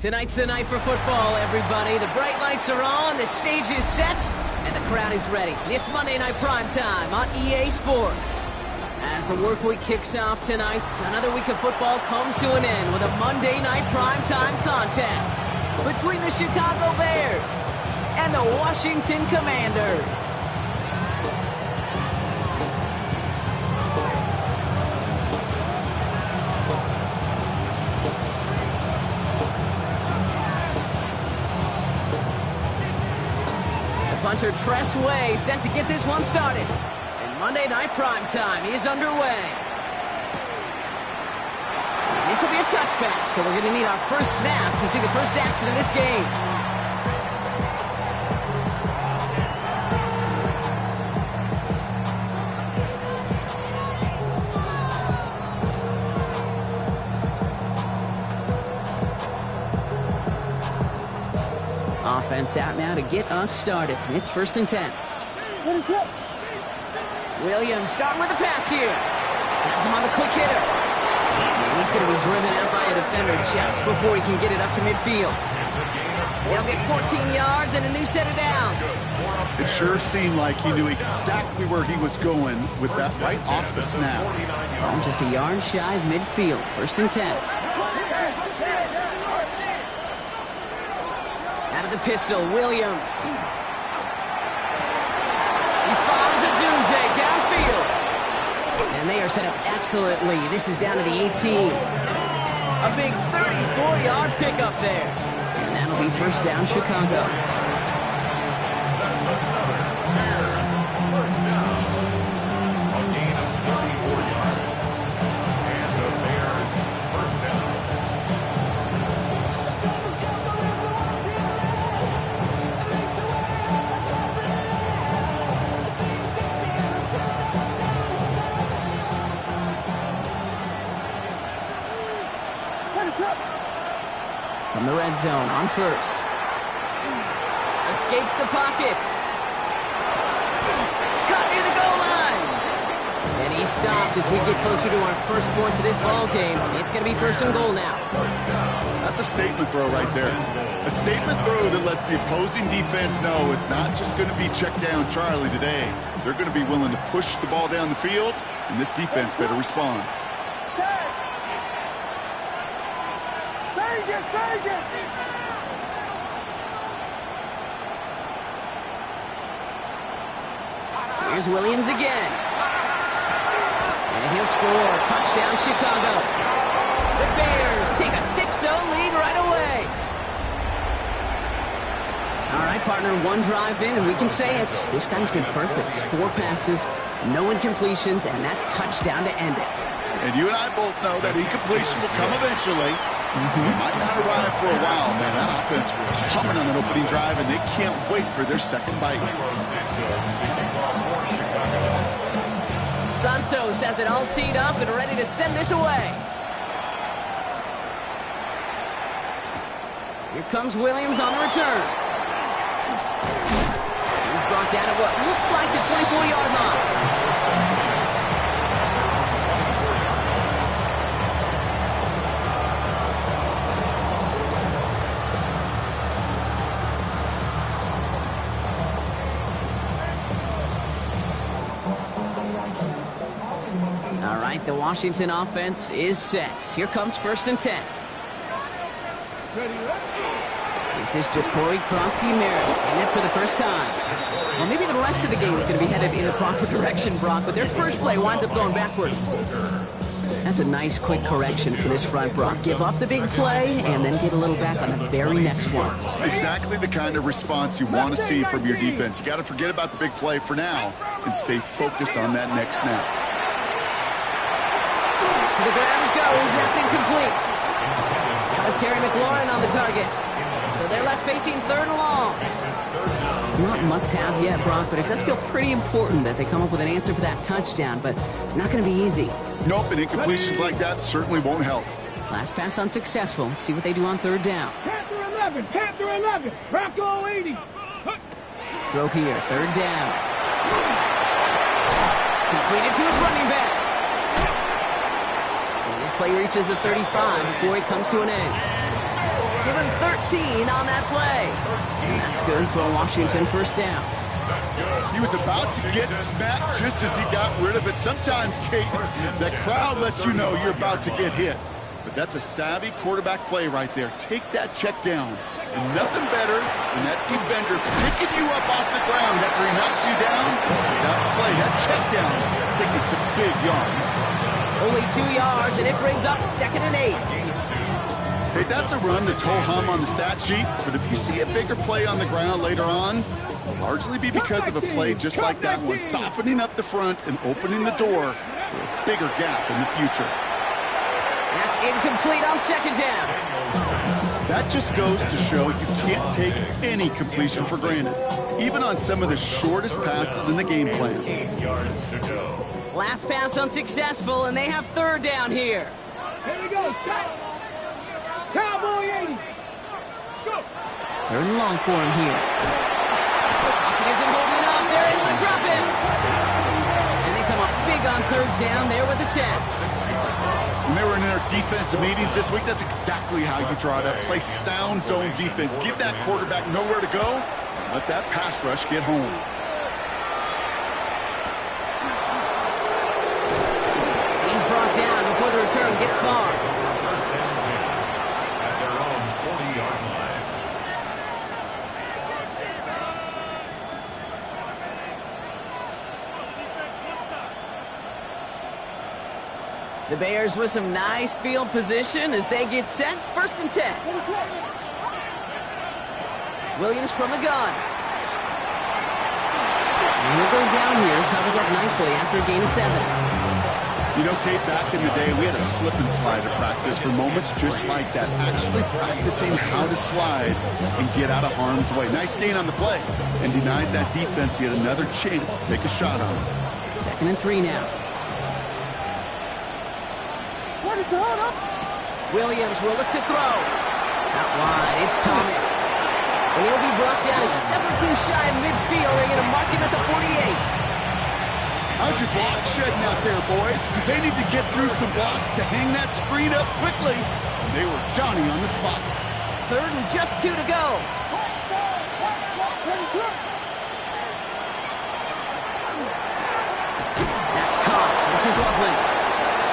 Tonight's the night for football, everybody. The bright lights are on, the stage is set, and the crowd is ready. It's Monday Night Primetime on EA Sports. As the work week kicks off tonight, another week of football comes to an end with a Monday Night Primetime contest between the Chicago Bears and the Washington Commanders. Punter Tress Way set to get this one started. And Monday Night Primetime is underway. And this will be a touchback, so we're going to need our first snap to see the first action of this game. Offense out now to get us started. It's 1st and 10. Williams starting with a pass here. Has him on the quick hitter. And he's going to be driven out by a defender just before he can get it up to midfield. They'll get 14 yards and a new set of downs. It sure seemed like he knew exactly where he was going with that right off the snap. Well, just a yard shy of midfield. 1st and 10. The pistol, Williams. He finds a Dunze downfield. And they are set up excellently. This is down to the 18. A big 34-yard pickup there. And that'll be 1st down, Chicago. First down. A gain of 34 yards. And the Bears first down. From the red zone on 1st. Escapes the pocket. Cut near the goal line. And he stopped as we get closer to our first point to this ball game. It's going to be 1st and goal now. That's a statement throw right there. A statement throw that lets the opposing defense know it's not just going to be check down Charlie today. They're going to be willing to push the ball down the field, and this defense better respond. Here's Williams again. And he'll score. Touchdown, Chicago. The Bears take a 6-0 lead right away. All right, partner, one drive in, and we can say it's this guy's been perfect. 4 passes, no incompletions, and that touchdown to end it. And you and I both know that incompletion will come eventually. It might not arrive for a while, man. That offense was humming on that opening drive, and they can't wait for their second bite. Santos has it all teed up and ready to send this away. Here comes Williams on the return. He's brought down at what looks like the 24-yard line. The Washington offense is set. Here comes 1st and 10. This is Jacory Krosky-Merritt in it for the first time. Well, maybe the rest of the game is going to be headed in the proper direction, Brock, but their first play winds up going backwards. That's a nice quick correction for this front, Brock. Give up the big play and then get a little back on the very next one. Exactly the kind of response you want to see from your defense. You got to forget about the big play for now and stay focused on that next snap. To the ground it goes. That's incomplete. That was Terry McLaurin on the target. So they're left facing 3rd and long. Not must-have yet, Brock, but it does feel pretty important that they come up with an answer for that touchdown, but not going to be easy. Nope, and incompletions like that certainly won't help. Last pass unsuccessful. Let's see what they do on 3rd down. Panther 11, Rocco 80. Throw here, 3rd down. Completed to his running back. And this play reaches the 35 before it comes to an end. Give him 13 on that play. And that's good for a Washington first down. He was about to get smacked just as he got rid of it. Sometimes, Kate, that crowd lets you know you're about to get hit. But that's a savvy quarterback play right there. Take that check down. And nothing better than that defender picking you up off the ground after he knocks you down. That play, that check down, taking some big yards. Only 2 yards, and it brings up 2nd and 8. Hey, that's a run that's ho-hum on the stat sheet, but if you see a bigger play on the ground later on, it'll largely be because of a play just like that one, softening up the front and opening the door for a bigger gap in the future. That's incomplete on 2nd down. That just goes to show you can't take any completion for granted, even on some of the shortest passes in the game plan. 8 yards to go. Last pass unsuccessful, and they have 3rd down here. Here we go. Stop. Cowboy 80. Go. 3rd and long for him here. He isn't holding up. They're able to drop him. And they come up big on 3rd down there with the set. When they were in their defensive meetings this week, that's exactly how you draw it up. Play sound zone defense. Give that quarterback nowhere to go. And let that pass rush get home. He's brought down before the return gets far. First and 10 at their own 40-yard line. The Bears with some nice field position as they get set. 1st and 10. Williams from the gun. And he'll go down here. Covers up nicely after a gain of 7. You know, Kate, back in the day, we had a slip and slide to practice for moments just like that. Actually practicing how to slide and get out of harm's way. Nice gain on the play. And denied that defense yet another chance to take a shot on him. 2nd and 3 now. Williams will look to throw. Out wide, it's Thomas. And he'll be brought down a step or two shy of midfield. They're going to mark him at the 48. How's your block shedding out there, boys? Because they need to get through some blocks to hang that screen up quickly. And they were Johnny on the spot. 3rd and just 2 to go. That's Cox. This is Loveland.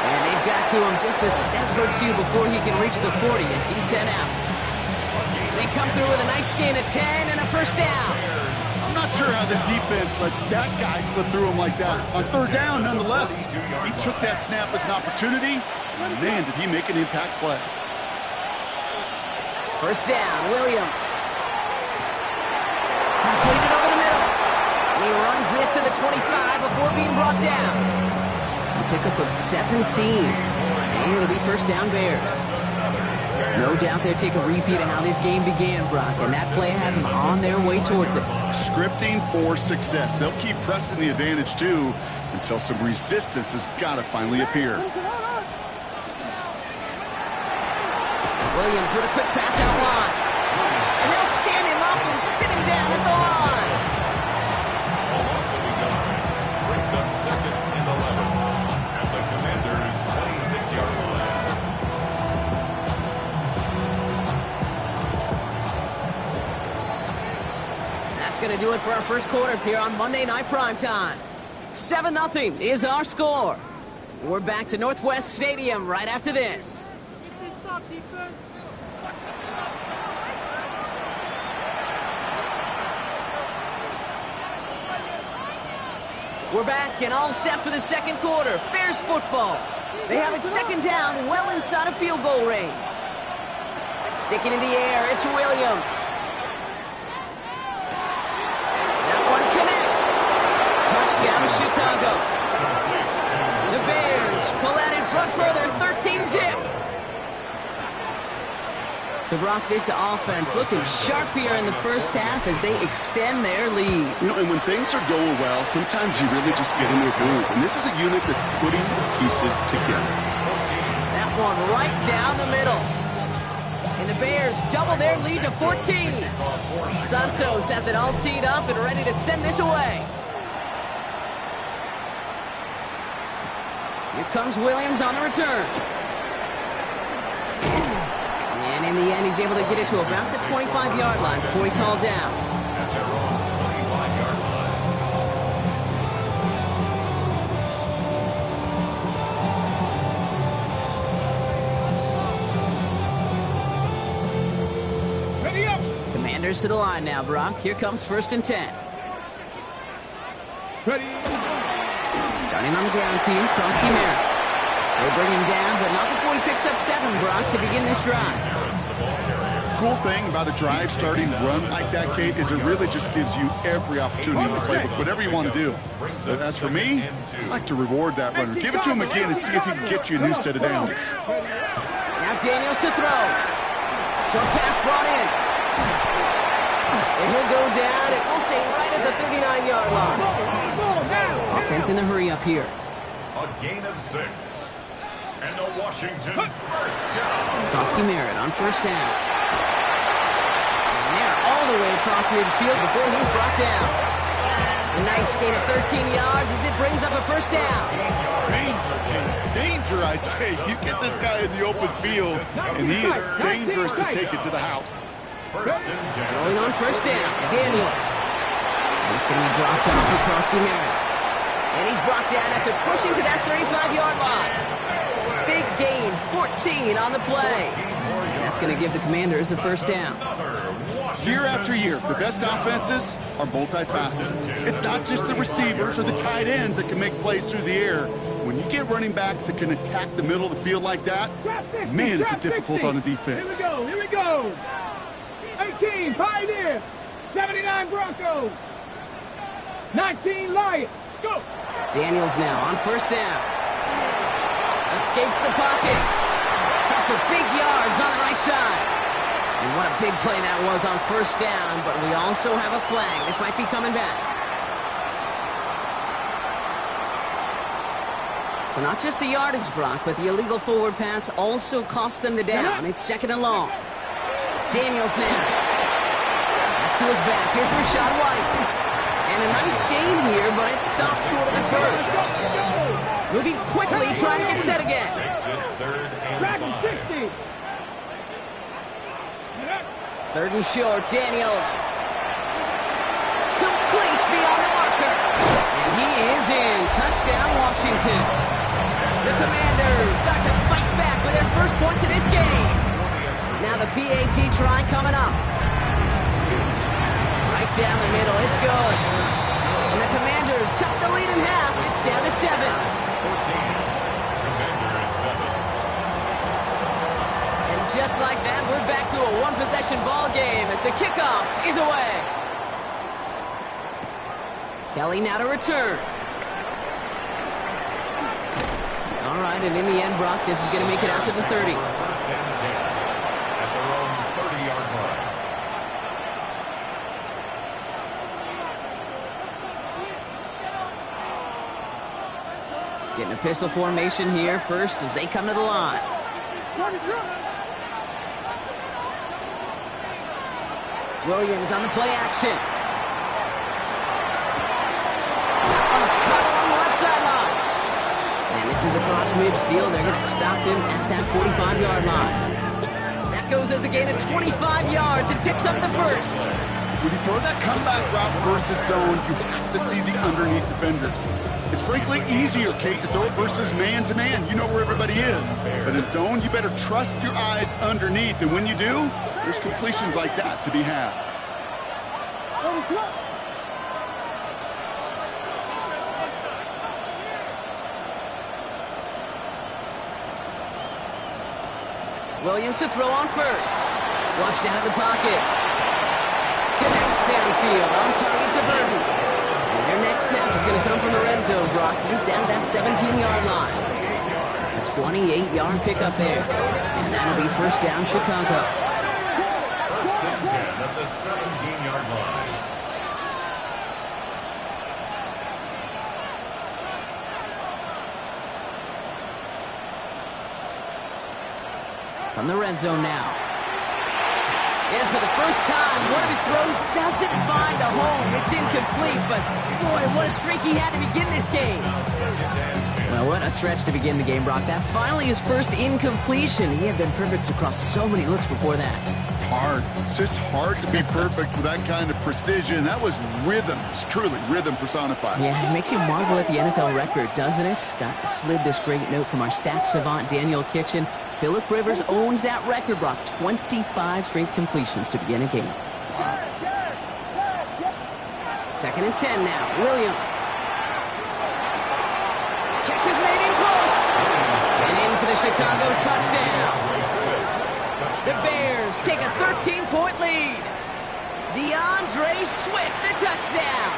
And they've got to him just a step or two before he can reach the 40 as he's sent out. They come through with a nice gain of 10 and a 1st down. I'm not sure how this defense let that guy slip through him like that. On 3rd down, nonetheless, he took that snap as an opportunity, and man, did he make an impact play. 1st down, Williams. Completed over the middle. And he runs this to the 25 before being brought down. Pickup of 17. And it'll be 1st down Bears. No doubt they'll take a repeat of how this game began, Brock, and that play has them on their way towards it. Scripting for success. They'll keep pressing the advantage, too, until some resistance has got to finally appear. Williams with a quick pass out line. And they'll stand him up and sit him down at the line. Ball also begun. Brings up 2nd and 11. At the Commanders' 26-yard line. That's going to do it for our first quarter here on Monday Night Primetime. 7-0 is our score. We're back to Northwest Stadium right after this. We're back and all set for the 2nd quarter. Bears football. They have it 2nd down, well inside of field goal range. Sticking in the air, it's Williams. That one connects. Touchdown, Chicago. The Bears pull out in front further, 13-zip. So, Brock, this offense looking sharp here in the first half as they extend their lead. You know, and when things are going well, sometimes you really just get into a groove. And this is a unit that's putting the pieces together. That one right down the middle. And the Bears double their lead to 14. Santos has it all teed up and ready to send this away. Here comes Williams on the return. And in the end, he's able to get it to about the 25-yard line before he's hauled down. At their own 25-yard line. Ready up. Commanders to the line now, Brock. Here comes 1st and 10. Ready. Starting on the ground team, Krosky Merritt. They bring him down, but not before he picks up 7, Brock, to begin this drive. Cool thing about a drive starting run like that, Kate, is it really just gives you every opportunity to play with whatever you want to do. So as for me, I like to reward that runner. Give it to him again and see if he can get you a new set of downs. Now Daniels to throw. Short pass brought in. And he'll go down, and we'll say right at the 39-yard line. Offense in the hurry up here. A gain of 6. And the Washington first down. Krosky Merritt on 1st down. And they're all the way across midfield before he's brought down. A nice gain of 13 yards as it brings up a 1st down. Danger, Kate. Danger, I say. You get this guy in the open field, and he is dangerous to take it to the house. First and 10. Going on 1st down, Daniels. And it's going to be dropped off for Krosky Merritt. And he's brought down after pushing to that 35-yard line. Big gain, 14 on the play. And that's going to give the Commanders a 1st down. Year after year, the best offenses are multifaceted. It's not just the receivers or the tight ends that can make plays through the air. When you get running backs that can attack the middle of the field like that, man, is it difficult on the defense. Here we go. 18, Pioneer. 79, Broncos. 19, Lions. Go. Daniels now on 1st down. Escapes the pocket. Cut for big yards on the right side. And what a big play that was on 1st down, but we also have a flag. This might be coming back. So not just the yardage, Brock, but the illegal forward pass also cost them the down. It's 2nd and long. Daniels now. That's to his back. Here's Rashad White. And a nice gain here, but it stopped short of the 1st. Moving quickly, trying to get set again. Dragon 60. 3rd and short, Daniels. Complete beyond the marker. And he is in. Touchdown, Washington. The Commanders start to fight back with their first points of this game. Now the PAT try coming up. Right down the middle, it's good. And the Commanders chop the lead in half. It's down to 7. 14. Commanders 7. And just like that, we're back to a one-possession ball game as the kickoff is away. Kelly now to return. All right, and in the end, Brock, this is going to make it out to the 30. 1st and 10. At their own 30-yard line. Getting a pistol formation here first as they come to the line. Williams on the play action. That one's cut along the left sideline. And this is across midfield. They're going to stop him at that 45-yard line. That goes as a gain of 25 yards. It picks up the 1st. When you throw that comeback route versus zone, you have to see the underneath defenders. It's frankly easier, Kate, to throw it versus man-to-man. You know where everybody is. But in zone, you better trust your eyes underneath. And when you do, there's completions like that to be had. Williams to throw on 1st. Flushed out of the pocket. Connects downfield. On target to Burton. And their next snap is going to come from the red zone, Brock. He's down at that 17-yard line. A 28-yard pickup there. And that'll be 1st down, Chicago. 1st and 10 at the 17-yard line. From the red zone now. And for the first time, one of his throws doesn't find a home. It's incomplete, but boy, what a streak he had to begin this game. Well, what a stretch to begin the game, Brock. That finally his first incompletion. He had been perfect across so many looks before that. Hard. It's just hard to be perfect with that kind of precision. That was rhythm. It's truly rhythm personified. Yeah, it makes you marvel at the NFL record, doesn't it? Got slid this great note from our stats savant, Daniel Kitchen. Phillip Rivers owns that record, Brock. 25 straight completions to begin a game. Second and 10 now. Williams. Catch is made in close. And in for the Chicago touchdown. The Bears take a 13-point lead. DeAndre Swift, the touchdown.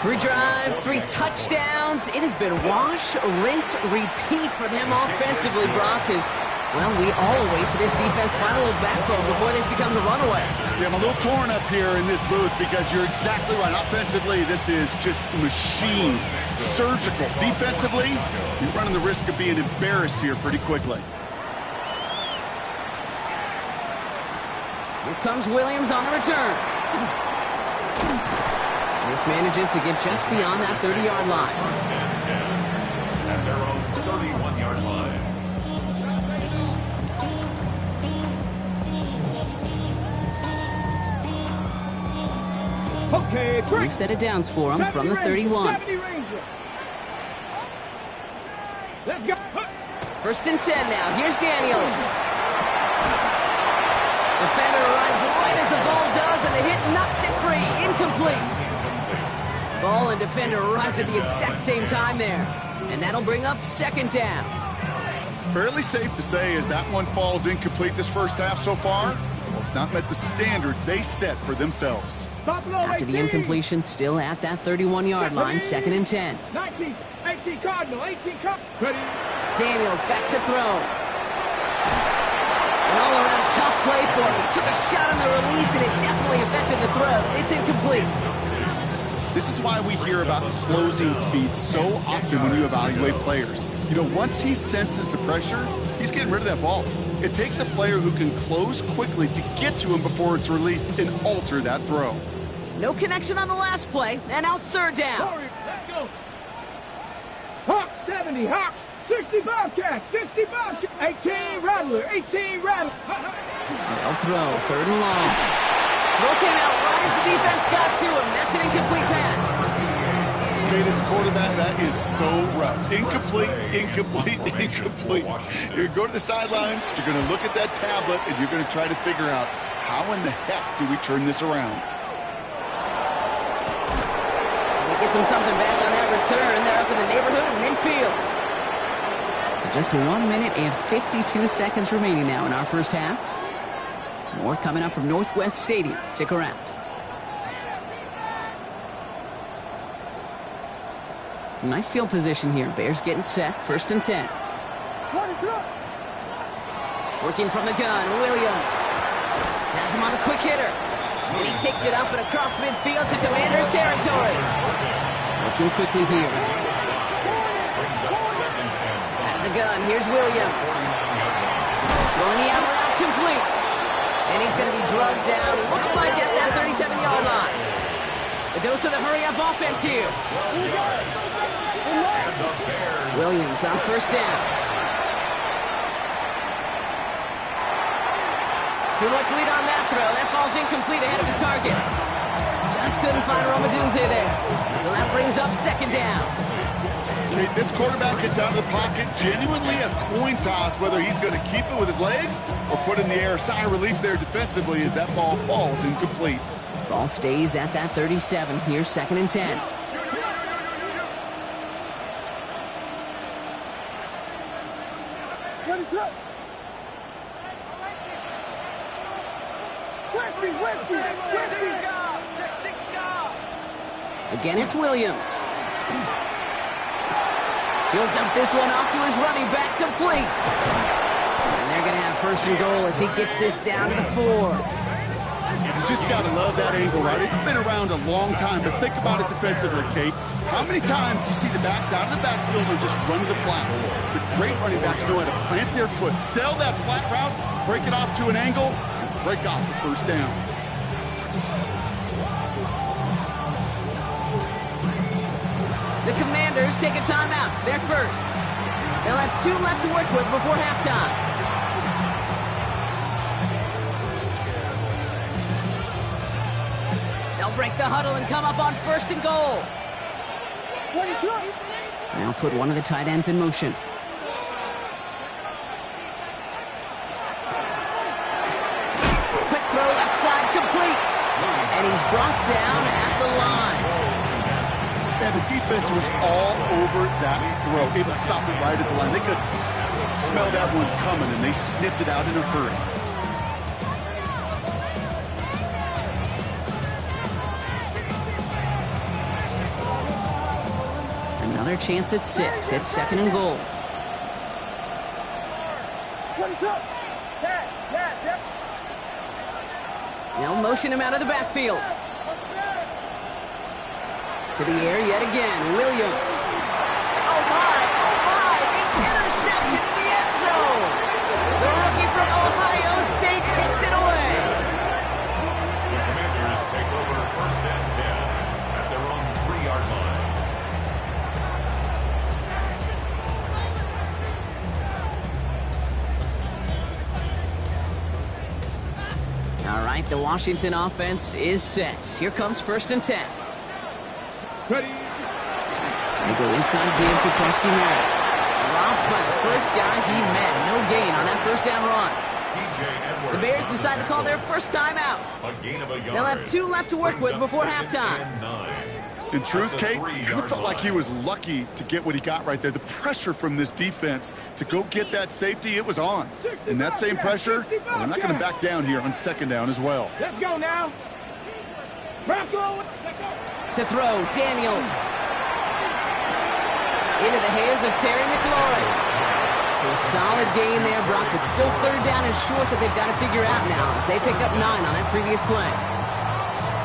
3 drives, 3 touchdowns. It has been wash, rinse, repeat for them offensively, Brock, as, well, we all wait for this defense final backbone before this becomes a runaway. Yeah, I'm a little torn up here in this booth because you're exactly right. Offensively, this is just machine, surgical. Defensively, you're running the risk of being embarrassed here pretty quickly. Here comes Williams on the return. This manages to get just beyond that 30-yard line. At their own 31-yard line. Okay, great. We've set it downs for him from the 31. Let's go. First and 10 now. Here's Daniels. Defender arrives right as the ball does, and the hit knocks it free. Incomplete. Ball and defender arrived at the exact same time there. And that'll bring up second down. Fairly safe to say as that one falls incomplete this first half so far. Well, it's not met the standard they set for themselves. After the incompletion, still at that 31-yard line, second and 10. 19, 18 Cardinal, 18 Cardinal. Ready. Daniels back to throw. An all-around tough play for him. He took a shot on the release, and it definitely affected the throw. It's incomplete. This is why we hear about closing speed so often when you evaluate players. You know, once he senses the pressure, he's getting rid of that ball. It takes a player who can close quickly to get to him before it's released and alter that throw. No connection on the last play, and now it's third down. Let's go. Hawks 70, Hawks 65 Cats, 65 Cats. 18 Rattler, 18 Rattler. They'll throw, third and long. Throw came out right as the defense got to him. That's an incomplete pass. Kate, as a quarterback, that is so rough. Incomplete, incomplete, incomplete. You're going to go to the sidelines, you're going to look at that tablet, and you're going to try to figure out how in the heck do we turn this around. And he gets him something back on that return. They're up in the neighborhood of midfield. So just 1 minute and 52 seconds remaining now in our first half. More coming up from Northwest Stadium. Stick around. Some nice field position here. Bears getting set. First and 10. Working from the gun. Williams has him on the quick hitter. And he takes it up and across midfield to Commander's territory. Working quickly here. Out of the gun. Here's Williams. Throwing the out route complete. And he's going to be drugged down. Looks like at that 37-yard line. The dose of the hurry-up offense here. Williams on first down. Too much lead on that throw. That falls incomplete ahead of his target. Just couldn't find Romadunze there. So that brings up second down. This quarterback gets out of the pocket, genuinely a coin toss whether he's going to keep it with his legs or put in the air. Sigh of relief there defensively as that ball falls incomplete. Ball stays at that 37. Here's second and 10. Again, it's Williams. He'll dump this one off to his running back, complete. And they're going to have first and goal as he gets this down to the 4. You just got to love that angle, right? It's been around a long time, but think about it defensively, Kate. How many times do you see the backs out of the backfield or just run to the flat? The great running backs know how to plant their foot, sell that flat route, break it off to an angle, and break off the first down. The Commanders take a timeout. They're first. They'll have 2 left to work with before halftime. They'll break the huddle and come up on 1st and goal. They'll put one of the tight ends in motion. Quick throw left side, complete. And he's brought down at the line. Yeah, the defense was all over that throw, able to stop it right at the line. They could smell that one coming, and they sniffed it out in a hurry. Another chance at 6. It's 2nd and goal. They'll motion him out of the backfield. To the air yet again. Williams. Oh my, it's intercepted in the end zone. The rookie from Ohio State takes it away. The Commanders take over 1st and 10 at their own 3-yard line. All right, the Washington offense is set. Here comes 1st and 10. Ready. They go inside give to Krusky-Merritt. Dropped by the first guy he met. No gain on that 1st down run. The Bears decide to call their first timeout. They'll have 2 left to work with before halftime. In truth, Kate, kind of felt like he was lucky to get what he got right there. The pressure from this defense to go get that safety, it was on. And that same pressure, well, they're not going to back down here on 2nd down as well. Let's go now. Bronco. To throw, Daniels. Into the hands of Terry McLaurin. So a solid gain there, Brock, but still 3rd down and short that they've got to figure out now as they pick up 9 on that previous play.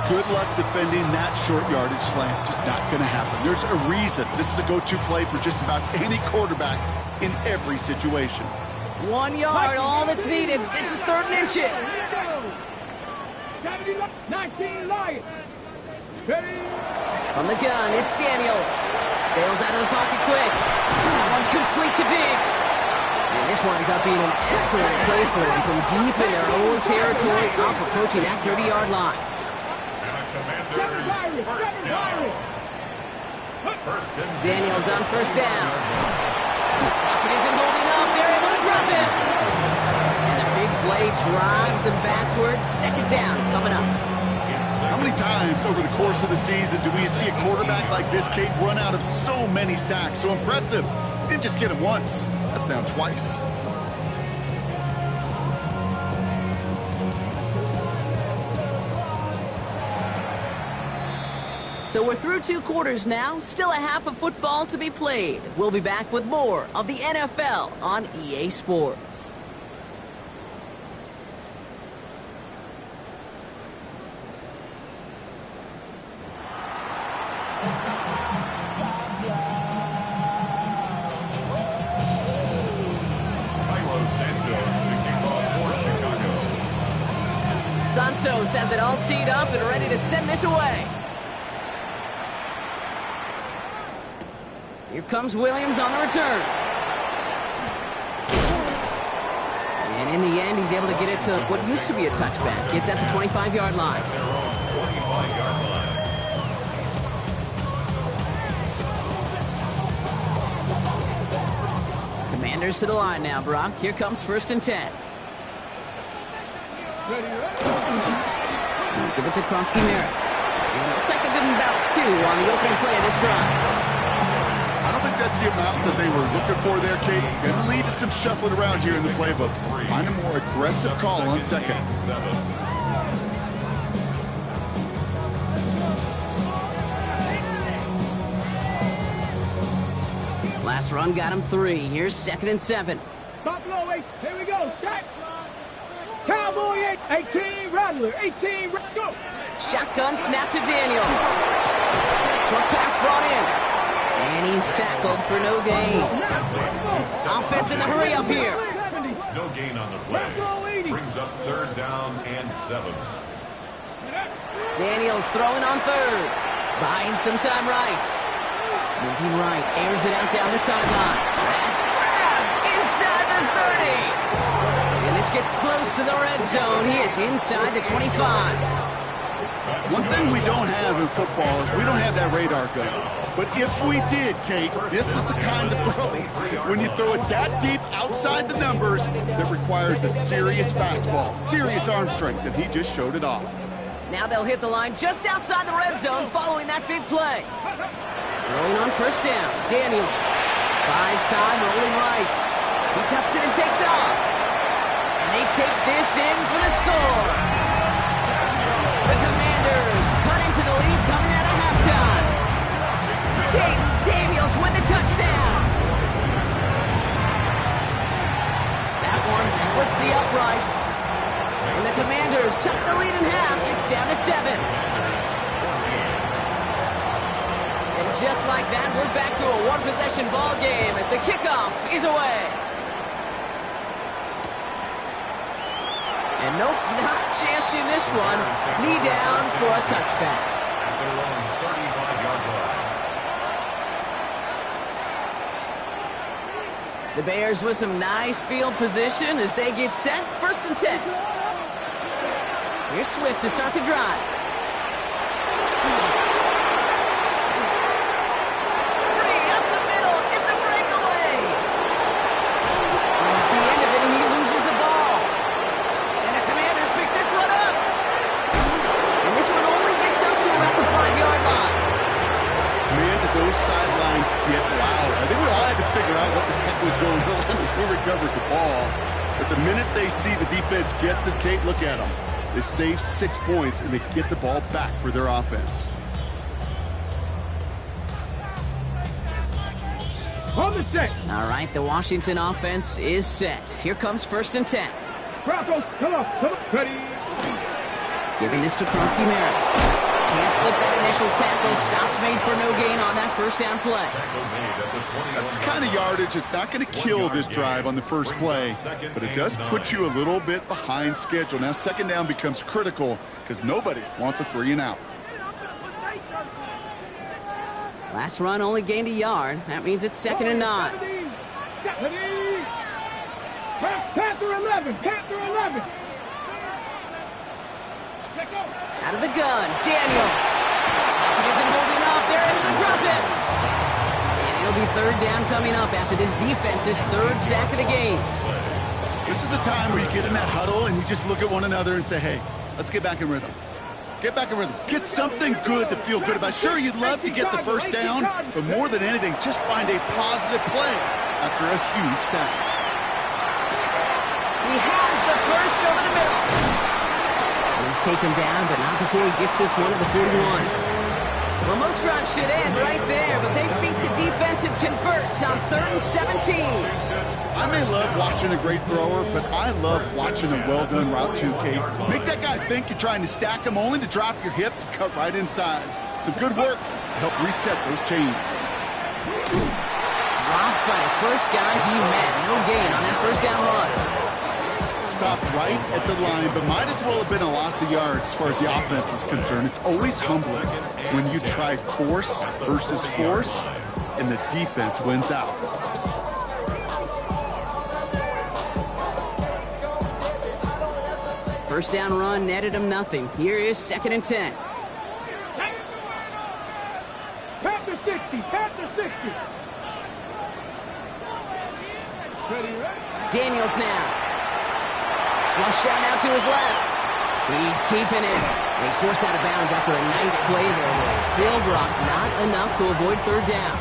Good luck defending that short yardage slant. Just not going to happen. There's a reason this is a go-to play for just about any quarterback in every situation. 1 yard, all that's needed. This is 3rd and inches. 19 Lions. Ready. From the gun, it's Daniels. Bails out of the pocket quick. One complete to Diggs. And this winds up being an excellent play for him from deep in their own territory, up approaching that 30-yard line. Daniels on 1st down. Pocket isn't holding up. They're able to drop him. And the big play drives them backwards. 2nd down coming up. How many times over the course of the season do we see a quarterback like this, Kate, run out of so many sacks? So impressive. Didn't just get him once. That's now twice. So we're through 2 quarters now. Still a half of football to be played. We'll be back with more of the NFL on EA Sports. Santos has it all teed up and ready to send this away. Here comes Williams on the return. And in the end, he's able to get it to what used to be a touchback. It's at the 25-yard line. Commanders to the line now, Brock. Here comes 1st and 10. He'll give it to Krusky-Merritt. Looks like they're giving about 2 on the opening play of this drive. I don't think that's the amount that they were looking for there, Kate. Going to lead to some shuffling around here in the playbook. Find a more aggressive call on 2nd. Last run got him 3. Here's 2nd and 7. Buffalo 8. Here we go. Start. Cowboy 8. 18 Rattler. 18. Go. Shotgun snap to Daniels. Short pass brought in. And he's tackled for no gain. Offense in the hurry up here. No gain on the play. Brings up 3rd down and 7. Daniels throwing on 3rd. Buying some time right. Moving right. Airs it out down the sideline. That's grabbed inside the 30. And this gets close to the red zone. He is inside the 25. One thing we don't have in football is we don't have that radar gun. But if we did, Kate, this is the kind of throw, when you throw it that deep outside the numbers, that requires a serious fastball, serious arm strength, and he just showed it off. Now they'll hit the line just outside the red zone following that big play. Rolling on 1st down, Daniels. Buys time, rolling right. He tucks it and takes off. And they take this in for the score. The Commanders cut into the lead coming out of halftime. Jaden Daniels with the touchdown. That one splits the uprights. And the Commanders chop the lead in half. It's down to 7. And just like that, we're back to a one-possession ball game as the kickoff is away. And nope, not chancing this one. Knee down for a touchback. At their own 35-yard line. The Bears with some nice field position as they get set. 1st and 10. Here's Swift to start the drive. Free up the middle. It's a breakaway. At the end of it, and he loses the ball. And the Commanders pick this one up. And this one only gets up to about the 5-yard line. Man, did those sidelines get loud. I think we all had to figure out what the heck was going on when we recovered the ball. But the minute they see the defense gets it, Kate, look at them. They save 6 points, and they get the ball back for their offense. On the set. All right, the Washington offense is set. Here comes 1st and 10. Broncos, come on, ready. Giving this to Kronsky-Merritt. Can't slip that initial tackle. Stops made for no gain on that 1st down play. That's the kind of yardage. It's not going to kill this drive on the first play, but it does put you a little bit behind schedule. Now 2nd down becomes critical because nobody wants a 3 and out. Last run only gained a yard. That means it's 2nd and 9. Panther 11, Panther 11. Out of the gun, Daniels. He isn't holding up. They're into the drop-in. And it'll be 3rd down coming up after this defense's 3rd sack of the game. This is a time where you get in that huddle and you just look at one another and say, hey, let's get back in rhythm. Get back in rhythm. Get something good to feel good about. Sure, you'd love to get the 1st down, but more than anything, just find a positive play after a huge sack. He has the 1st over the middle. He's taken down, but not before he gets this one at the 41. Well, most drives should end right there, but they beat the defense and convert on 3rd and 17. I may love watching a great thrower, but I love watching a well-done route too, Kate. Make that guy think you're trying to stack him only to drop your hips and cut right inside. Some good work to help reset those chains. Dropped by the first guy he met. No gain on that 1st down run. Stopped right at the line, but might as well have been a loss of yards as far as the offense is concerned. It's always humbling when you try force versus force, and the defense wins out. First down run netted him nothing. Here is 2nd and 10. Panther 60, Panther 60. Daniels now. Flush out now to his left. He's keeping it. He's forced out of bounds after a nice play there, but still brought not enough to avoid 3rd down.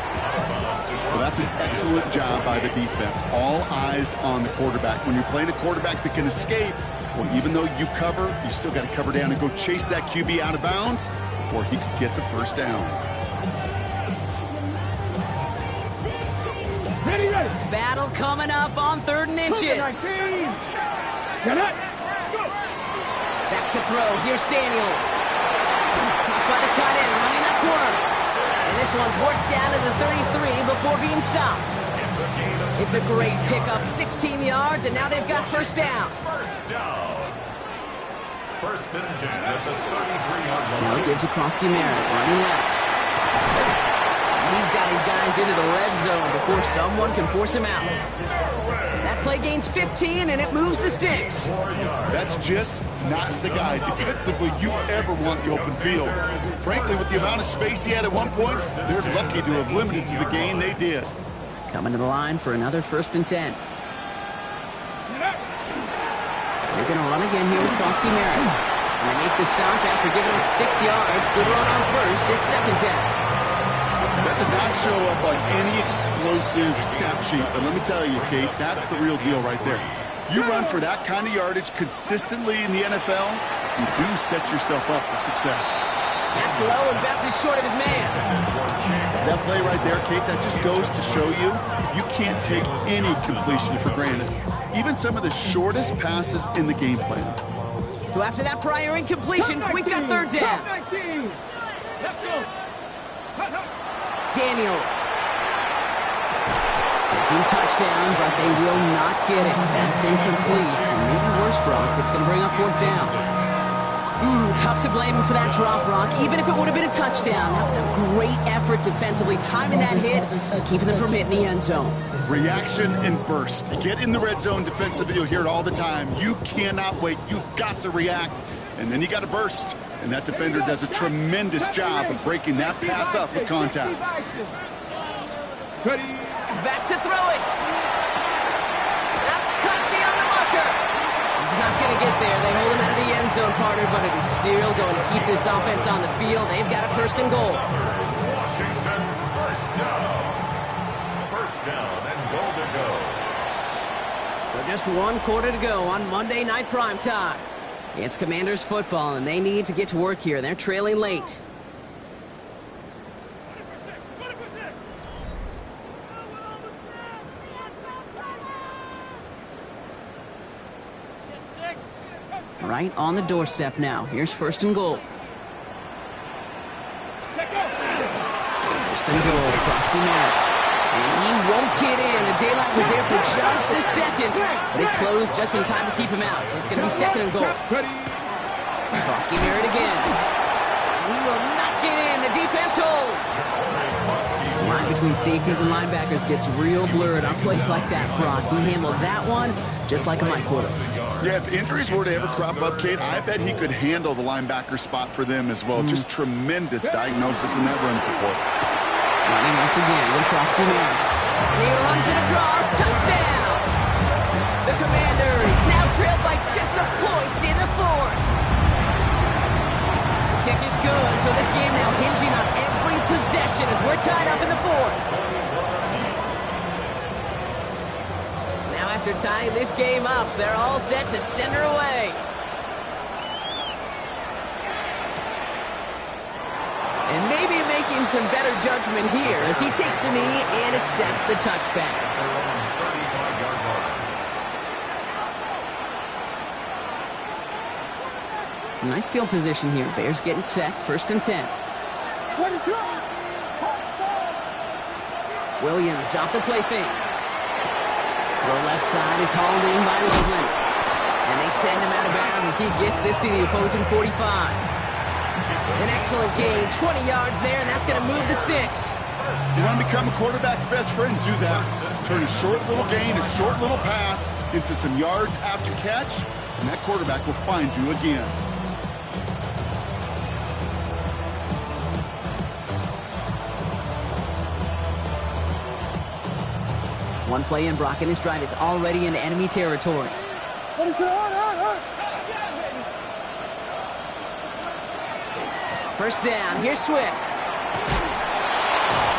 Well, that's an excellent job by the defense. All eyes on the quarterback. When you're playing a quarterback that can escape, well, even though you cover, you still got to cover down and go chase that QB out of bounds before he could get the 1st down. Ready. Battle coming up on 3rd and inches. Back to throw. Here's Daniels. Caught by the tight end, running that corner. this one's worked down to the 33 before being stopped. It's a great pickup, 16 yards, and now they've got first down. First down. First and 10 at the 33-yard line. Now he gives across Merritt, running left. He's got his guys into the red zone before someone can force him out. That play gains 15, and it moves the sticks. That's just not the guy defensively you ever want the open field. Frankly, with the amount of space he had at one point, they're lucky to have limited to the gain they did. Coming to the line for another first and 10. They're going to run again here with Merritt. And they make the stop after giving up 6 yards. Good run on first. It's second down. That does not show up on any explosive stat sheet. But let me tell you, Kate, that's the real deal right there. You run for that kind of yardage consistently in the NFL, you do set yourself up for success. That's low and bounces short of his man. That play right there, Kate, that just goes to show you, you can't take any completion for granted. Even some of the shortest passes in the game plan. So after that prior incompletion, we've got third down. Let's go. Daniels. Making touchdown, but they will not get it. That's incomplete. Maybe worse, Brock. It's going to bring up fourth down. Tough to blame him for that drop, Brock. Even if it would have been a touchdown, that was a great effort defensively, timing that hit, keeping them from hitting the end zone. Reaction and burst. You get in the red zone defensively, you'll hear it all the time. You cannot wait. You've got to react, and then you got to burst. And that defender does a tremendous job of breaking that pass up with contact. Back to throw it. That's cut beyond the marker. He's not going to get there. They hold him out of the end zone, partner, but it is still going to keep this offense on the field. They've got a first and goal. Washington, first down. First down and goal to go. So just 1 quarter to go on Monday Night Primetime. It's Commanders football, and they need to get to work here. They're trailing late. Right on the doorstep now. Here's first and goal. First and goal, Merritt. And he won't get in. The daylight was there for just a second, but it closed just in time to keep him out. So it's going to be second and goal. Merritt again. And he will not get in. The defense holds. The line between safeties and linebackers gets real blurred on plays like that, Brock. He handled that one just like a Mike would have. Yeah, if injuries were to ever crop up, Kate, I bet he could handle the linebacker spot for them as well. Just tremendous diagnosis in that run support. Running once again with Merritt. And he runs it across. Touchdown! The Commanders now trailed by just a point in the fourth. The kick is good, so this game now hinging on every possession as we're tied up in the fourth. After tying this game up, they're all set to center away. And maybe making some better judgment here as he takes a knee and accepts the touchback. Some nice field position here. Bears getting set, first and 10. Williams off the play fake. The left side is hauled in by Loveland. And they send him out of bounds as he gets this to the opposing 45. An excellent gain, 20 yards there, and that's going to move the sticks. You want to become a quarterback's best friend? Do that. Turn a short little gain, a short little pass into some yards after catch, and that quarterback will find you again. One play in, Brock, and his drive is already into enemy territory. First down, here's Swift.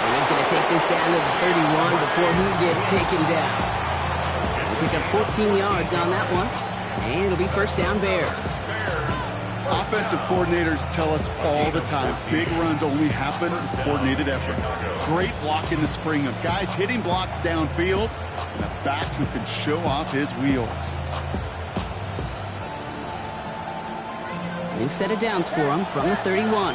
And he's going to take this down to the 31 before he gets taken down. He'll pick up 14 yards on that one, and it'll be first down Bears. Offensive coordinators tell us all the time, big runs only happen with coordinated efforts. Great block in the spring of guys hitting blocks downfield, and a back who can show off his wheels. They've set it downs for him from the 31.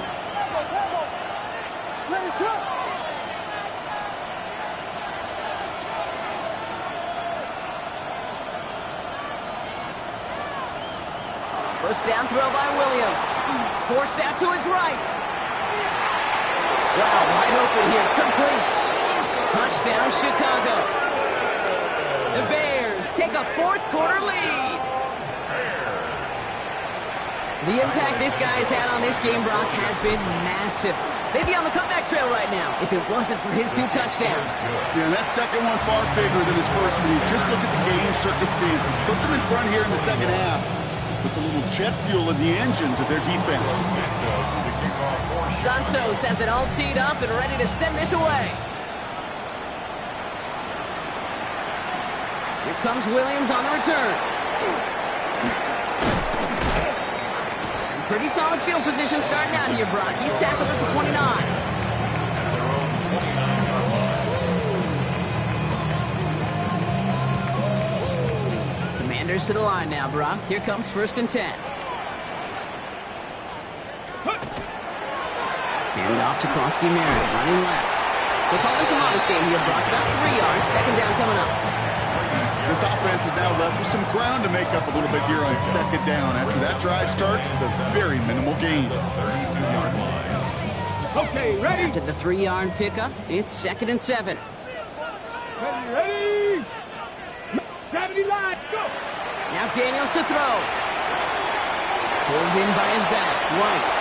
First down throw by Williams. Forced out to his right. Wow, wide open here. Complete. Touchdown, Chicago. The Bears take a fourth-quarter lead. The impact this guy has had on this game, Brock, has been massive. They'd be on the comeback trail right now if it wasn't for his 2 touchdowns. Yeah, that second one far bigger than his first one. You just look at the game circumstances. Puts them in front here in the second half. Puts a little jet fuel in the engines of their defense. Santos has it all teed up and ready to send this away. Here comes Williams on the return. Pretty solid field position starting out here, Brock. He's tackled at the 29. Commanders to the line now, Brock. Here comes 1st and 10. Handed off to Krosky Merritt, running left. They're calling some modest game here, Brock. About 3 yards. Second down coming up. This offense is now left with some ground to make up a little bit here on second down. After that drive starts with a very minimal gain. Okay, ready? After the 3-yard pickup, it's 2nd and 7. Ready? 70 line, go! Now Daniels to throw. Pulled in by his back. White.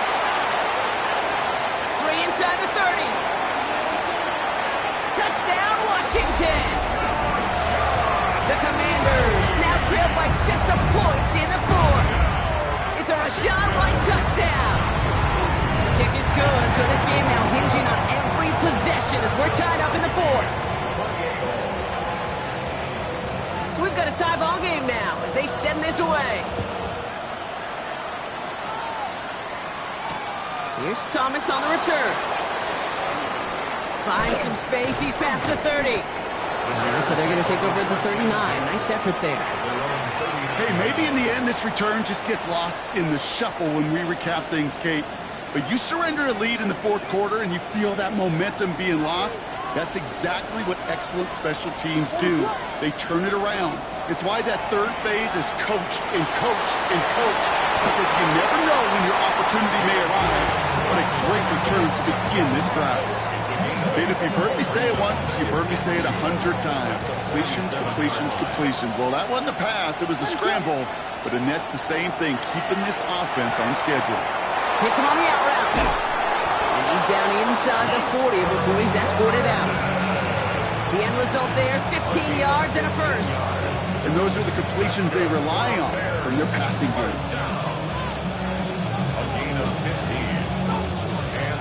3 inside the 30. Touchdown, Washington! The Commanders now trail by just a point in the 4th. It's a Rachaad White touchdown. Kick is good, so this game now hinging on every possession as we're tied up in the 4th. So we've got a tie ball game now as they send this away. Here's Thomas on the return. Finds some space, he's past the 30. So they're going to take over at the 39. Nice effort there. Hey, maybe in the end this return just gets lost in the shuffle when we recap things, Kate. But you surrender a lead in the 4th quarter and you feel that momentum being lost. That's exactly what excellent special teams do. They turn it around. It's why that 3rd phase is coached and coached and coached. Because you never know when your opportunity may arise. What a great return to begin this drive. And if you've heard me say it once, you've heard me say it 100 times. Completions, completions, completions. Well, that wasn't a pass. It was a scramble. But Annette's the same thing, keeping this offense on schedule. Hits him on the out route. And he's down inside the 40 before he's escorted out. The end result there, 15 yards and a first. And those are the completions they rely on from their passing game.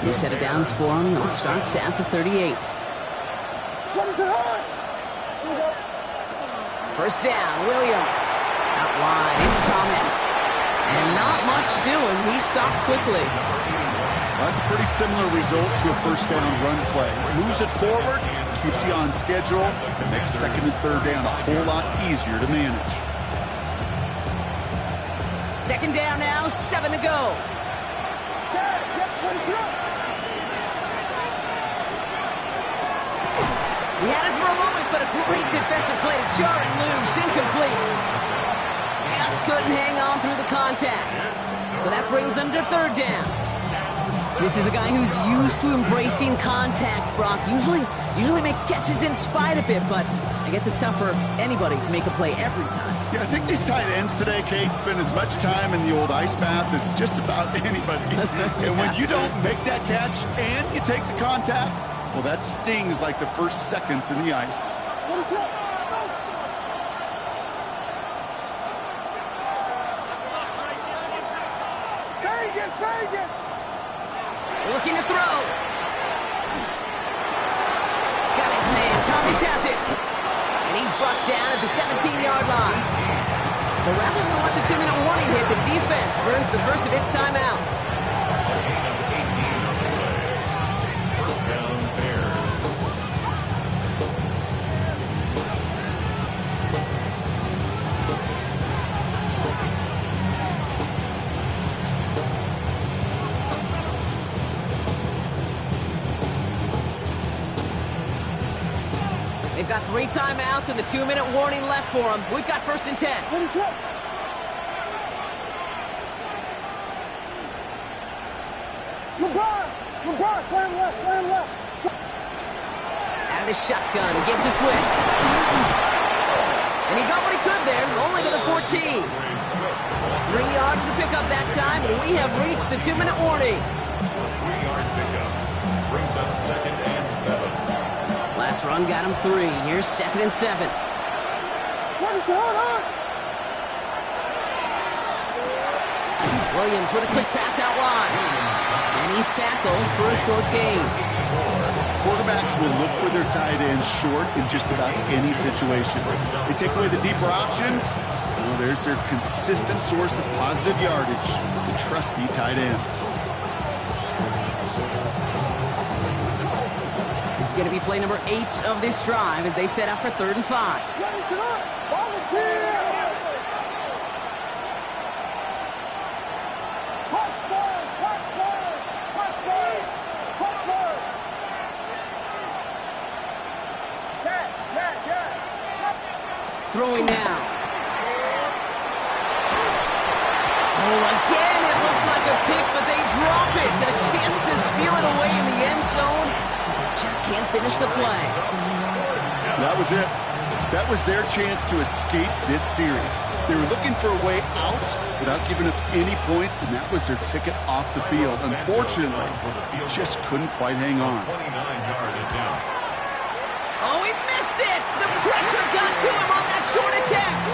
New set of downs for him. They'll start at the 38. First down, Williams. Out wide, it's Thomas. And not much doing. He stopped quickly. Well, that's a pretty similar result to a first down run play. Moves it forward, keeps you on schedule, and makes 2nd and 3rd down a whole lot easier to manage. 2nd down now, 7 to go. He had it for a moment, but a great defensive play to jar it loose. Incomplete. Just couldn't hang on through the contact. So that brings them to 3rd down. This is a guy who's used to embracing contact, Brock. Usually makes catches in spite of it, but I guess it's tough for anybody to make a play every time. Yeah, I think these tight ends today, Kate, spend as much time in the old ice bath as just about anybody. And when you don't make that catch and you take the contact, well, that stings like the first seconds in the ice. Looking to throw. Got his man. Thomas has it. And he's brought down at the 17-yard line. So rather than let the 2-minute warning hit, the defense burns the first of its timeouts. They've got 3 timeouts and the 2-minute warning left for them. We've got 1st and 10. LeBron, slam left. Out of the shotgun, he gave it to Swift. And he got what he could there, only to the 14. 3 yards to pick up that time, and we have reached the 2-minute warning. 3-yard pickup brings up 2nd and 7. Last run got him 3. Here's 2nd and 7. Williams with a quick pass out wide. And he's tackled for a short gain. Quarterbacks will look for their tight end short in just about any situation. They take away the deeper options. Well, there's their consistent source of positive yardage, the trusty tight end. This is going to be play number 8 of this drive as they set up for 3rd and 5. Throwing now. Oh, again, it looks like a pick, but they drop it. And a chance to steal it away in the end zone. But they just can't finish the play. That was it. That was their chance to escape this series. They were looking for a way out without giving up any points, and that was their ticket off the field. Unfortunately, just couldn't quite hang on. 29-yard attempt. Oh, he missed it! The pressure got to him on that short attempt.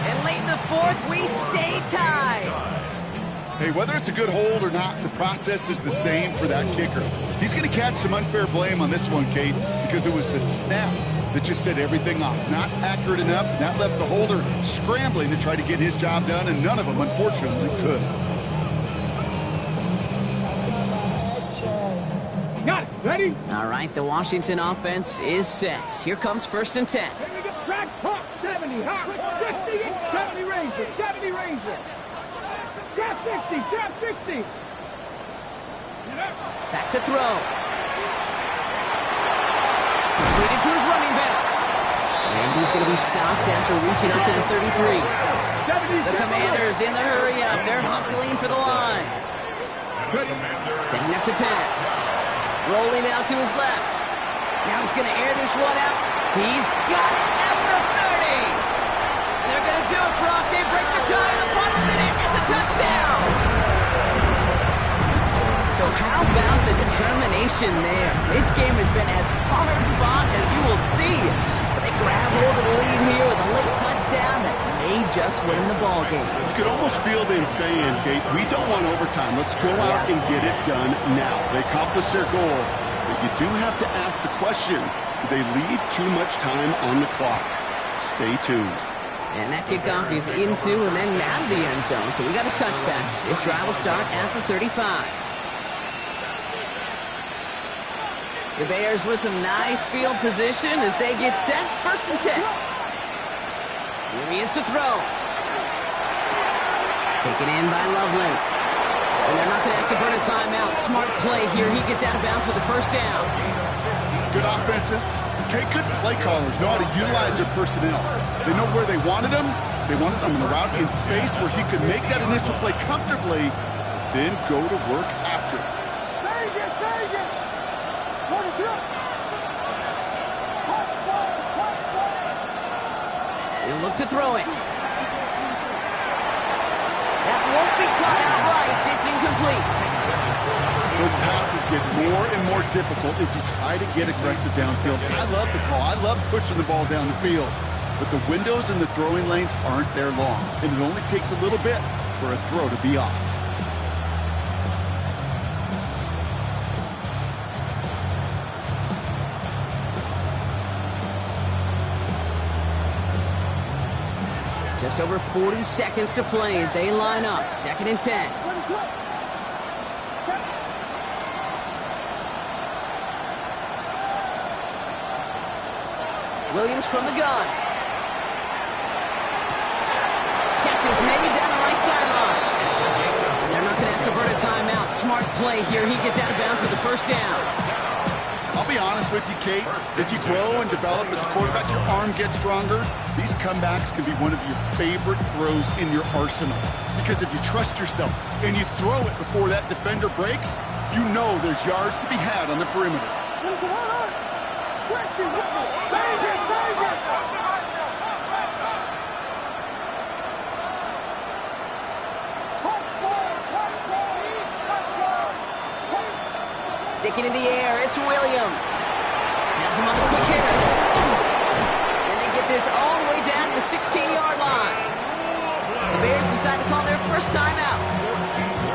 And late in the 4th, we stay tied. Hey, whether it's a good hold or not, the process is the same for that kicker. He's going to catch some unfair blame on this one, Kate, because it was the snap that just set everything off. Not accurate enough, and that left the holder scrambling to try to get his job done, and none of them, unfortunately, could. Got it. Ready? All right, the Washington offense is set. Here comes 1st and 10. Here we go. Track, Hawk, 70, Hawk, 50, 70 Ranger, 70 Ranger. Trap 60. Back to throw. Completed to his running back. And he's going to be stopped after reaching up to the 33. The Commanders in the hurry up. They're hustling for the line. Setting up to pass. Rolling out to his left. Now he's going to air this one out. He's got it at the 30. And they're going to do it, Brock. They break the tie in the final minute. It's a touchdown. So how about the determination there? This game has been as hard fought as you will see. But they grab hold of the lead here with a late touchdown that may just win the ball game. You could almost feel them saying, Kate, we don't want overtime. Let's go out and get it done now. They accomplished their goal. But you do have to ask the question, do they leave too much time on the clock? Stay tuned. And that kickoff is into and then out of the end zone. So we got a touchback. This drive will start after 35. The Bears with some nice field position as they get set. 1st and 10. Here he is to throw. Taken in by Loveland. And they're not going to have to burn a timeout. Smart play here. He gets out of bounds with the 1st down. Good offenses. Okay, good play callers know how to utilize their personnel. They know where they wanted them. They wanted them on the route in space where he could make that initial play comfortably, then go to work after it. He'll look to throw it. That won't be caught outright. It's incomplete. Those passes get more and more difficult as you try to get aggressive downfield. I love the call. I love pushing the ball down the field. But the windows in the throwing lanes aren't there long. And it only takes a little bit for a throw to be off. Just over 40 seconds to play as they line up. 2nd and 10. Williams from the gun. Catch is made down the right sideline. And they're not going to have to burn a timeout. Smart play here. He gets out of bounds for the 1st down. I'll be honest with you, Kate. As you grow and develop as a quarterback, your arm gets stronger. These comebacks can be one of your favorite throws in your arsenal. Because if you trust yourself and you throw it before that defender breaks, you know there's yards to be had on the perimeter. Sticking in the air, it's Williams. Has him on the quick hitter. And they get this all the way down to the 16-yard line. The Bears decide to call their first timeout.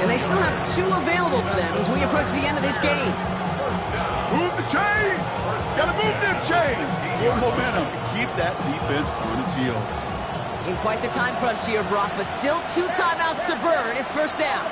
And they still have 2 available for them as we approach the end of this game. Move the chain! Gotta move them chains! More momentum. Keep that defense on its heels. In quite the time crunch here, Brock, but still 2 timeouts to burn. It's first down.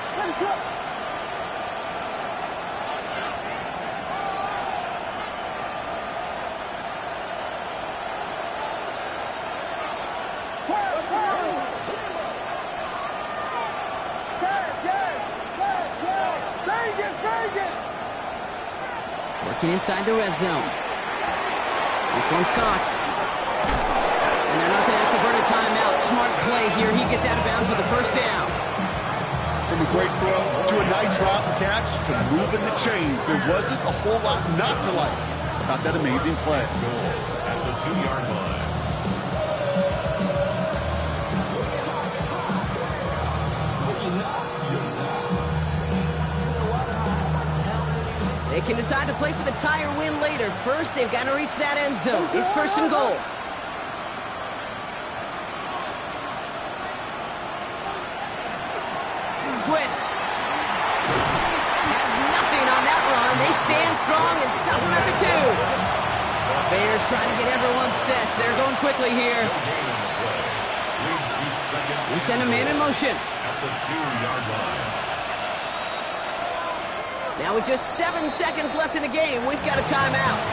Working inside the red zone. This one's caught. And they're not going to have to burn a timeout. Smart play here. He gets out of bounds with the first down. From a great throw to a nice route catch to moving the chains, there wasn't a whole lot not to like about that amazing play. At the 2-yard line. They can decide to play for the tie or win later. First, they've got to reach that end zone. It's first and goal. Swift has nothing on that run. They stand strong and stop him at the 2. Bears trying to get everyone set. They're going quickly here. We send a man in motion. At the 2-yard line. Now with just 7 seconds left in the game, we've got a timeout.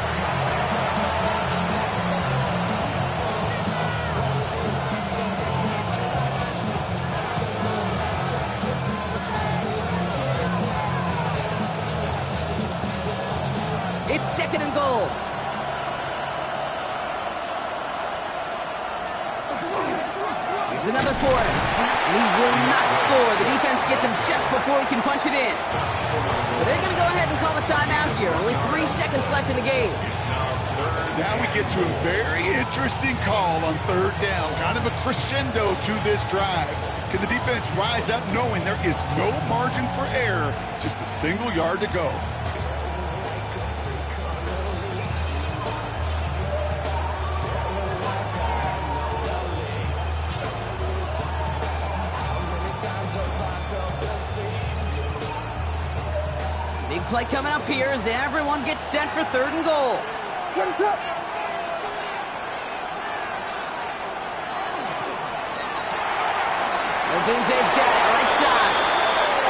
It's second and goal. Here's another for him. And he will not score. The defense gets him just before he can punch it in. So they're going to go ahead and call a timeout here. Only 3 seconds left in the game. Now we get to a very interesting call on third down. Kind of a crescendo to this drive. Can the defense rise up knowing there is no margin for error? Just a single yard to go. Big play coming up here as everyone gets set for third and goal. What's up? Odunze's got it, right side.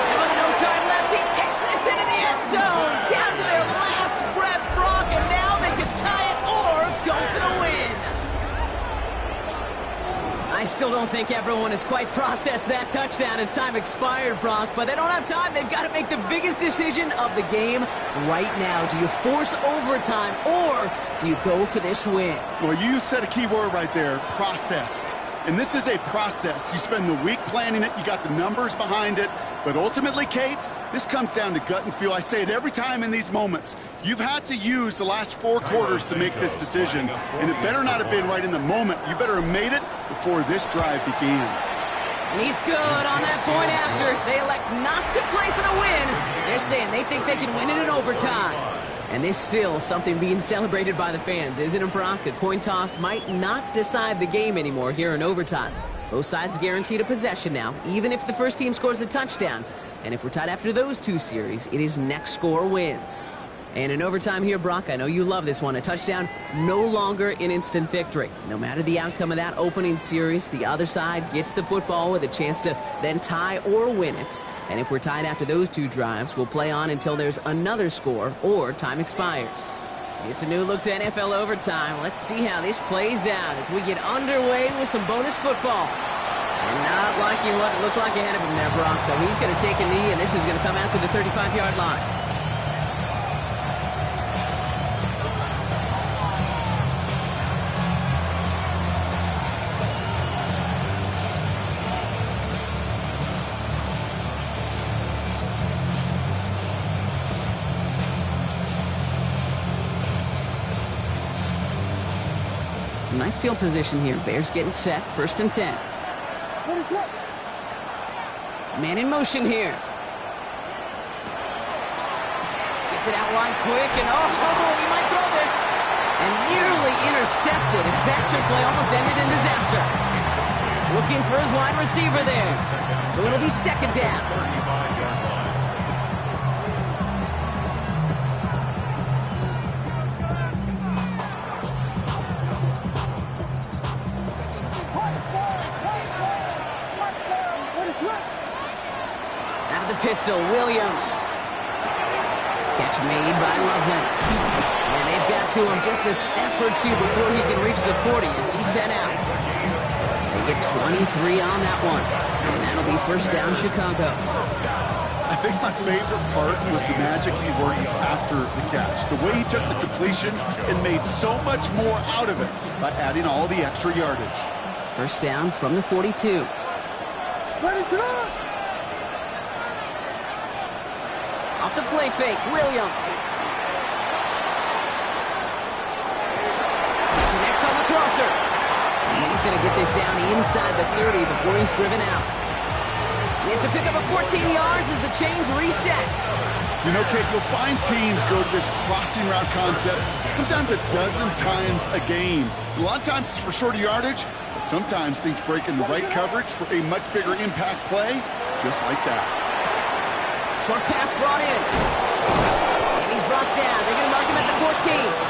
And with no time left, he takes this into the end zone. Down to their last breath, Brock, and now they can tie it or go for the win. I still don't think everyone has quite processed that touchdown as time expired, Brock, but they don't have time. They've got to make the biggest decision of the game right now. Do you force overtime or do you go for this win? Well, you said a key word right there, processed. And this is a process. You spend the week planning it, you got the numbers behind it, but ultimately, Kate, this comes down to gut and feel. I say it every time in these moments. You've had to use the last 4 quarters to make this decision, and it better not have been right in the moment. You better have made it before this drive began. And he's good on that point after. They elect not to play for the win. They're saying they think they can win it in overtime. And there's still something being celebrated by the fans, isn't it, Brock? A coin toss might not decide the game anymore here in overtime. Both sides guaranteed a possession now, even if the first team scores a touchdown. And if we're tied after those 2 series, it is next score wins. And in overtime here, Brock, I know you love this one. A touchdown, no longer an instant victory. No matter the outcome of that opening series, the other side gets the football with a chance to then tie or win it. And if we're tied after those 2 drives, we'll play on until there's another score or time expires. It's a new look to NFL overtime. Let's see how this plays out as we get underway with some bonus football. And not liking what it looked like ahead of him there, Brock. So he's going to take a knee, and this is going to come out to the 35-yard line. Some nice field position here. Bears getting set. 1st and 10. Man in motion here. Gets it out wide quick, and he might throw this. And nearly intercepted as that trick play almost ended in disaster. Looking for his wide receiver there. So it'll be 2nd down. 35-yard line. Out of the pistol, Williams. Catch made by Loveland. And they've got to him just a step or two before he can reach the 40 as he set out. They get 23 on that one. And that'll be 1st down, Chicago. I think my favorite part was the magic he worked after the catch. The way he took the completion and made so much more out of it by adding all the extra yardage. 1st down from the 42. Off the play fake, Williams. Connects on the crosser. And he's going to get this down inside the 30 before he's driven out. It's a pickup of 14 yards as the chains reset. You know, Kate, you'll find teams go to this crossing route concept sometimes a dozen times a game. A lot of times it's for shorter yardage, but sometimes things break in the right coverage for a much bigger impact play, just like that. Short pass brought in. And he's brought down. They're going to mark him at the 14.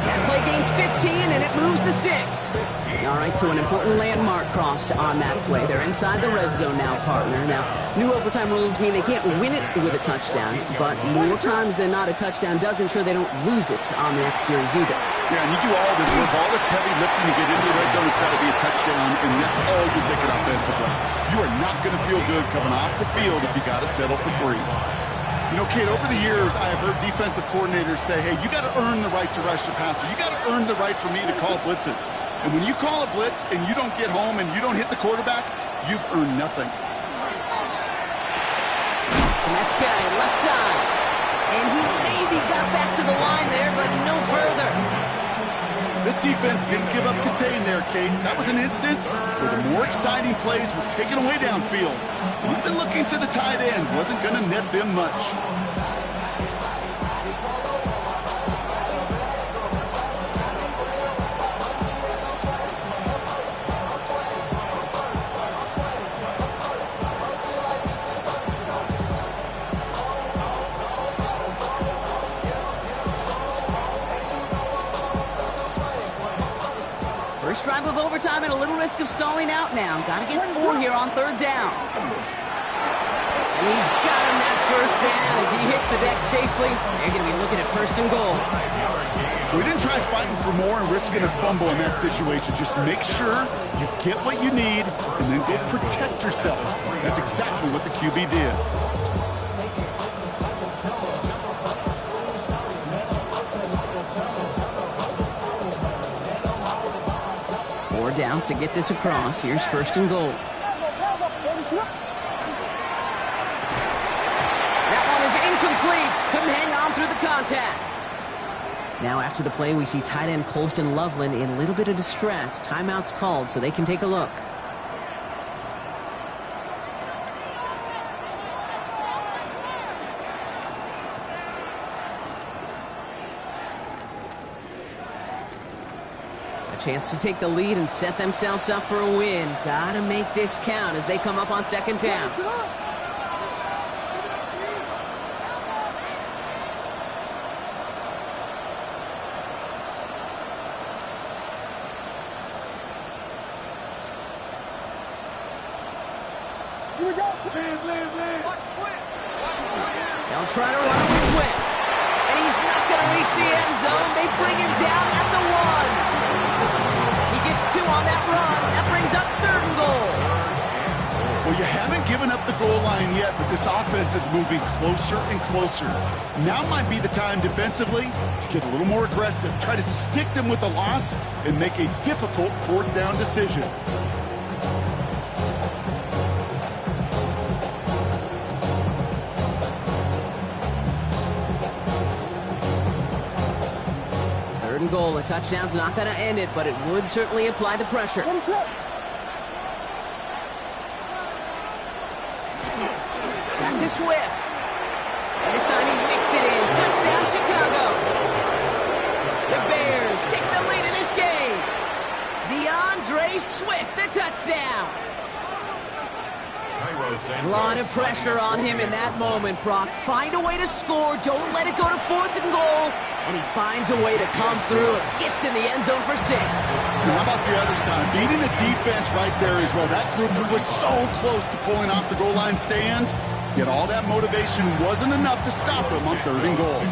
That play gains 15, and it moves the sticks. All right, so an important landmark crossed on that play. They're inside the red zone now, partner. Now, new overtime rules mean they can't win it with a touchdown, but more times than not, a touchdown does ensure they don't lose it on the next series either. Yeah, and you do all this work, all this heavy lifting to get into the red zone, it's got to be a touchdown, and that's all you're thinking offensively. You are not going to feel good coming off the field if you got to settle for 3. You know, Kate, over the years, I have heard defensive coordinators say, hey, you got to earn the right to rush the passer. You got to earn the right for me to call blitzes. And when you call a blitz and you don't get home and you don't hit the quarterback, you've earned nothing. Mets guy, left side. And he maybe got back to the line there, but no further. This defense didn't give up contain there, Kate. That was an instance where the more exciting plays were taken away downfield. Even looking to the tight end wasn't going to net them much. First drive of overtime and a little risk of stalling out now. Got to get 4 here on 3rd down. And he's got him that 1st down as he hits the deck safely. They're going to be looking at 1st and goal. We didn't try fighting for more and risking a fumble in that situation. Just make sure you get what you need and then go protect yourself. That's exactly what the QB did. Downs to get this across. Here's 1st and goal. That one is incomplete. Couldn't hang on through the contact. Now after the play, we see tight end Colston Loveland in a little bit of distress. Timeout's called so they can take a look. Chance to take the lead and set themselves up for a win. Gotta make this count as they come up on 2nd down. Here we go. They'll try to run him Swift. And he's not gonna reach the end zone. They bring him down at the 1. He gets 2 on that run. That brings up 3rd and goal. Well, you haven't given up the goal line yet, but this offense is moving closer and closer. Now might be the time defensively to get a little more aggressive. Try to stick them with the loss and make a difficult 4th down decision. goal. A touchdown's not going to end it, but it would certainly apply the pressure. Back to Swift. And this time he mixed it in. Touchdown, Chicago. The Bears take the lead in this game. DeAndre Swift, the touchdown. A lot of pressure on him in that moment, Brock. Find a way to score. Don't let it go to 4th and goal. And he finds a way to come through and gets in the end zone for 6. Now, how about the other side? Beating a defense right there as well. That group who was so close to pulling off the goal line stand, yet all that motivation wasn't enough to stop him on 3rd and goal.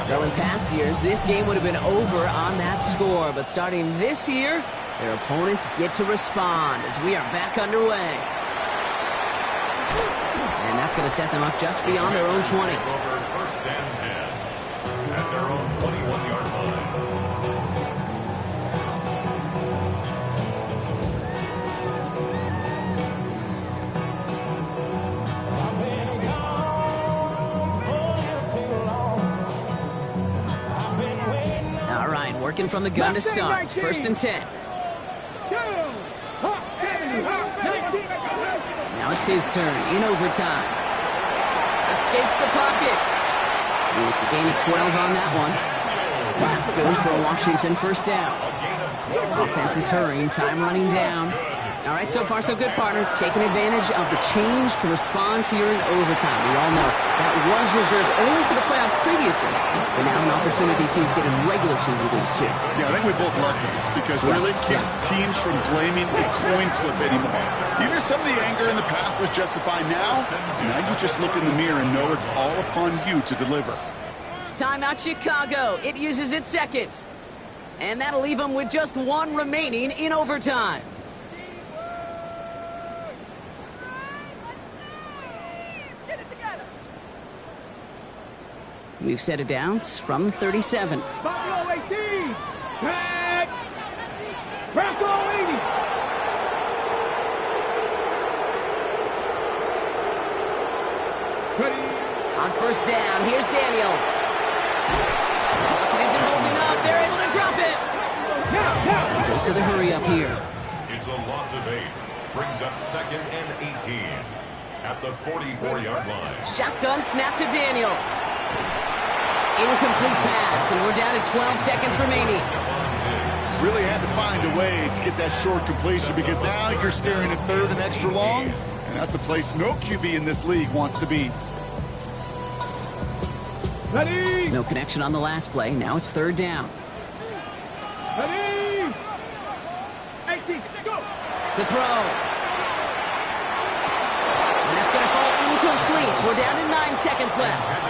Well, in past years, this game would have been over on that score. But starting this year, their opponents get to respond as we are back underway. And that's going to set them up just beyond their own 20. Over 1st and 10 at their own 21-yard line. All right, working from the gun to start. 1st and 10. Now it's his turn in overtime. Escapes the pocket. It's a gain of 12 on that one. That's good for a Washington 1st down. Offense is hurrying, time running down. All right, so far so good, partner. Taking advantage of the change to respond here in overtime. We all know that was reserved only for the playoffs previously, but now an opportunity teams get in regular season games too. Yeah, I think we both love this because really it keeps teams from blaming a coin flip anymore. Even if some of the anger in the past was justified now you just look in the mirror and know it's all upon you to deliver. Timeout Chicago. It uses its second. And that'll leave them with just 1 remaining in overtime. We've set it down from 37. Buffalo 18. Back. Bronco 80. Ready. On 1st down, here's Daniels. Pocket isn't holding up. They're able to drop it. Now. Goes to the hurry up here. It's a loss of 8. Brings up 2nd and 18 at the 44-yard line. Shotgun snap to Daniels. Incomplete pass, and we're down to 12 seconds remaining. Really had to find a way to get that short completion because now you're staring at 3rd and extra long, and that's a place no QB in this league wants to be. Ready. No connection on the last play. Now it's 3rd down. Ready. 18. Go. To throw. And that's going to fall incomplete. We're down to 9 seconds left.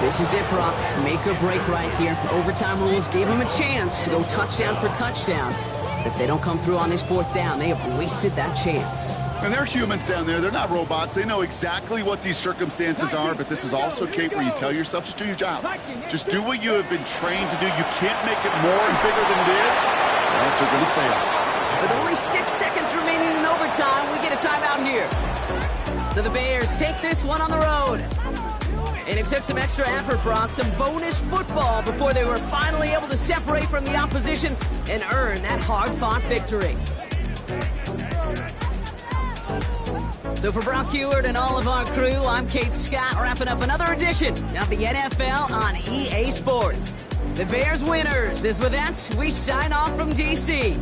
This is it, Brock. Make or break right here. Overtime rules gave them a chance to go touchdown for touchdown. But if they don't come through on this 4th down, they have wasted that chance. And they're humans down there. They're not robots. They know exactly what these circumstances are, but this is also, Kate, where you tell yourself, just do your job. Just do what you have been trained to do. You can't make it more and bigger than it is, or else they're going to fail. With only 6 seconds remaining in overtime, we get a timeout here. So the Bears take this one on the road. And it took some extra effort, Brock, some bonus football before they were finally able to separate from the opposition and earn that hard-fought victory. So for Brock Heward and all of our crew, I'm Kate Scott, wrapping up another edition of the NFL on EA Sports. The Bears winners. As with that, we sign off from D.C.